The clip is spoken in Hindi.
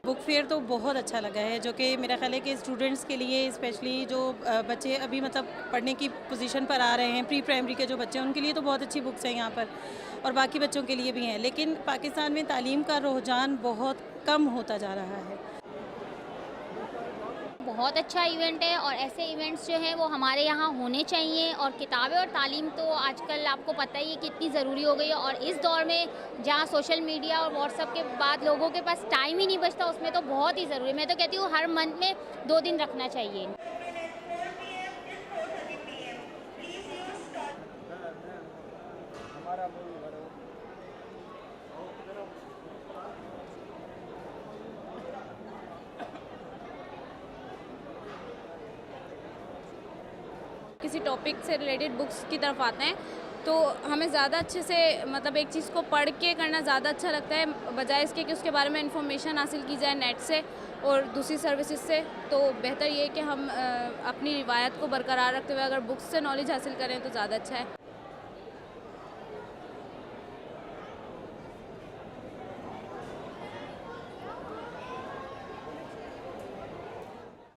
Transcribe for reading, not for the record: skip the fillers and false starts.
बुक फेयर तो बहुत अच्छा लगा है, जो कि मेरा ख्याल है कि स्टूडेंट्स के लिए स्पेशली जो बच्चे अभी मतलब पढ़ने की पोजीशन पर आ रहे हैं, प्री प्राइमरी के जो बच्चे हैं उनके लिए तो बहुत अच्छी बुक्स हैं यहाँ पर, और बाकी बच्चों के लिए भी हैं। लेकिन पाकिस्तान में तालीम का रुझान बहुत कम होता जा रहा है। बहुत अच्छा इवेंट है और ऐसे इवेंट्स जो हैं वो हमारे यहाँ होने चाहिए। और किताबें और तालीम तो आजकल आपको पता ही है कितनी ज़रूरी हो गई है, और इस दौर में जहाँ सोशल मीडिया और व्हाट्सएप के बाद लोगों के पास टाइम ही नहीं बचता, उसमें तो बहुत ही ज़रूरी है। मैं तो कहती हूँ हर मंथ में 2 दिन रखना चाहिए। किसी टॉपिक से रिलेटेड बुक्स की तरफ आते हैं तो हमें ज़्यादा अच्छे से मतलब एक चीज़ को पढ़ के करना ज़्यादा अच्छा लगता है, बजाय इसके कि उसके बारे में इन्फॉर्मेशन हासिल की जाए नेट से और दूसरी सर्विसेज से। तो बेहतर ये है कि हम अपनी रिवायत को बरकरार रखते हुए अगर बुक्स से नॉलेज हासिल करें तो ज़्यादा अच्छा है।